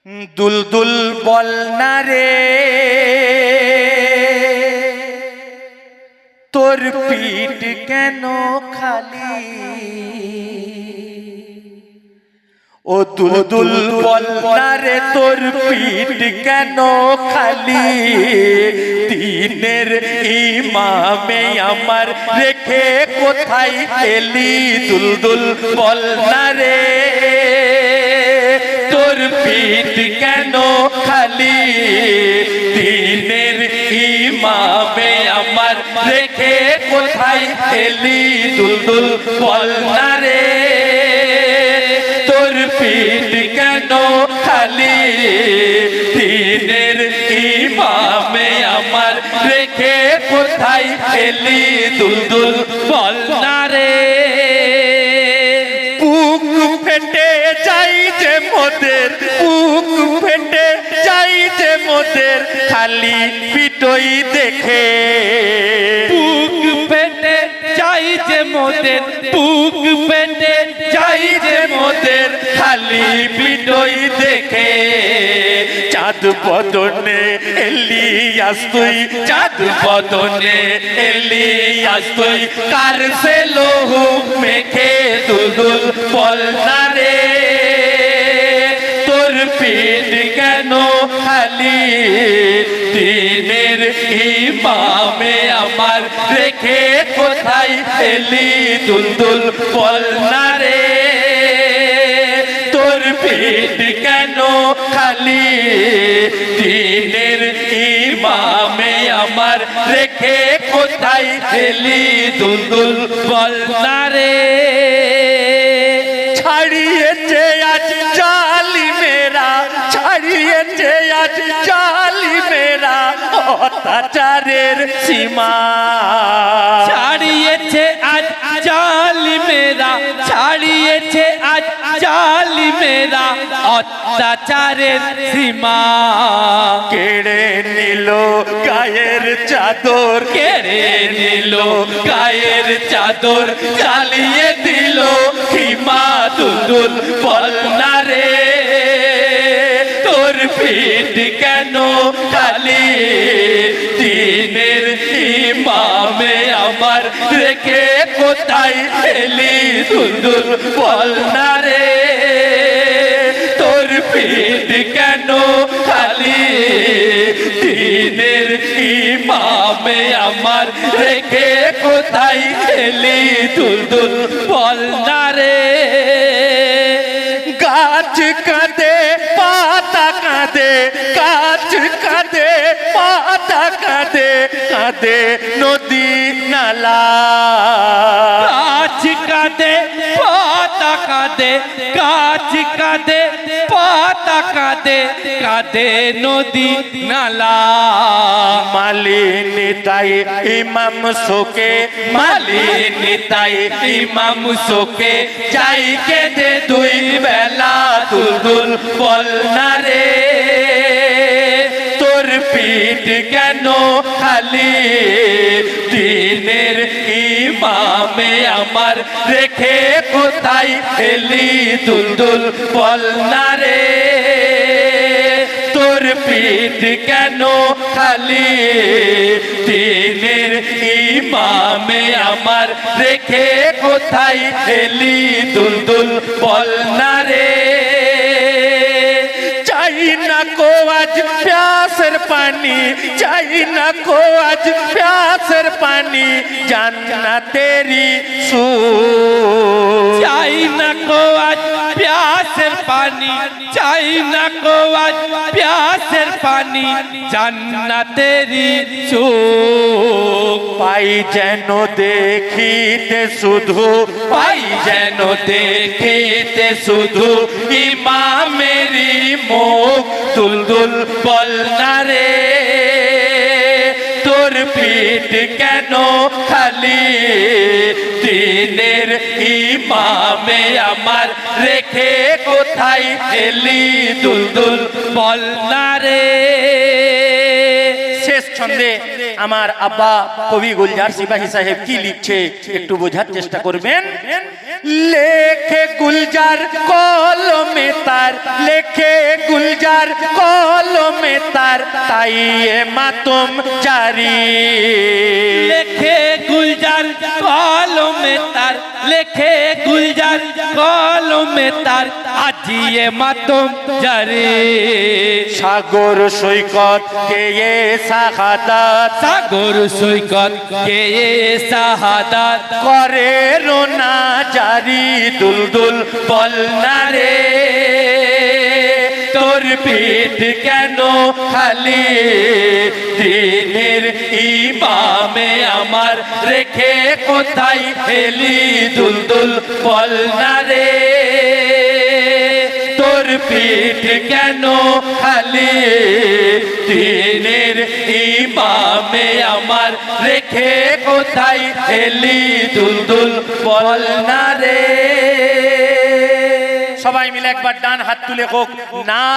দুলদুল বল না রে তোর পিঠ কেন খালি, ও দুলদুল বল না রে তোর পিঠ কেন খালি, দিনের ইমামে আমার রেখে কোথায় এলি। দুলদুল বল না রে তোর পিঠ কেন খালি, দিনের ইমামে আমার রেখে কোথায় এলি। দুলদুল বল না রে তোর পিঠ কেন খালি, দিনের ইমামে আমার রেখে কোথায় এলি। দুলদুল বল না রে বুক ফেটে যাই যে মোদের, বুক ফেটে যাই যে মোদের খালি পিটই দেখে। বুক ফেটে যাই যে মোদের, বুক ফেটে যাই যে মোদের খালি পিটই দেখে। চাঁদ বদনে এলিয়াস তুই, চাঁদ বদনে এলিয়াস তুই কার সে লহু মেখে। দুলদুল বল না রে তোর পিঠ কেন খালি, দিনের ইমামে আমার রেখে কোথায় এলি। দুলদুল বল না রে তোর পিঠ কেন খালি, দিনের ইমামে আমার রেখে কোথায় এলি। দুলদুল বল না রে ছাড়িয়েছে আজ জালিমেরা, ছাড়িয়েছে আজ জালিমেরা অত্যাচারের সীমা। ছাড়িয়েছে আজ জালিমেরা, ছাড়িয়েছে আজ জালিমেরা অত্যাচারের সীমা। কেড়ে নিল গায়ের চাদর, কেড়ে নিল গায়ের চাদর জ্বালিয়ে দিল হিমা। দুলদুল বল না রে তোর পিঠ কেন খালি, দিনের ইমামে আমার রেখে কোথায় এলি। দুলদুল বল না রে তোর পিঠ কেন খালি, দিনের ইমামে আমার রেখে কোথায় এলি। দুলদুল বল না রে গাছ কাঁদে পাতা কাঁদে, গাছ কাঁদে পাতা কাঁদে, কাঁদে নদী নালা। গাছ কাঁদে পাতা কাঁদে, গাছ কাঁদে পাতা কাঁদে, কাঁদে নদী নালা। মালিনী তাই ইমাম শোকে, মালিনী তাই ইমাম শোকে যাই কেঁদে দুই বেলা। দুলদুল বল না রে তোর পিঠ কেন খালি, দিনের ইমামে আমার রেখে কোথায় এলি। দুলদুল বল না রে তোর পিঠ কেন খালি, দিনের ইমামে আমার রেখে কোথায় এলি। দুলদুল বল না রে চাই না কো আজ প্যাসের পানি, চাই না কো আজ প্যাসের পানি জান্নাতেরি সুখ। চাই না কো আজ প্যাসের পানি, চাই না কো আজ প্যাসের পানি জান্নাতেরি সুখ। পাই যেন দেখিতে শুধু, পাই যেন দেখিতে শুধু ইমামেরি মুখ। দুলদুল বল না রে তোর পিঠ কেন খালি, দিনের ইমামে আমার রেখে কোথায় এলি। দুলদুল বল না রে। শেষ ছন্দে আমার আব্বা কবি গুলজার সিপাহী সাহেব কি লিখছে একটু বোঝার চেষ্টা করবেন। লেখে গুলজার কলমে তার, লেখে গুলজার গুলজার কলমে তার তাই এ মাতম জারি লেখে গুলজার কলমে তার লেখে গুলজার কলমে তার আজি এ মাতম জারি সাগর সৈকত কে এ শাহাদাত সাগর সৈকত কে এ শাহাদাত করে রোনা জারি দুলদুল বল না রে তোর পিঠ কেন খালি দিনের ইমামে আমার রেখে কোথায় এলি দুলদুল বল না রে তোর পিঠ কেন খালি দিনের ইমামে আমার রেখে কোথায় এলি দুলদুল বল না রে সবাই মিলে একবার ডান হাত তুলে হোক নারে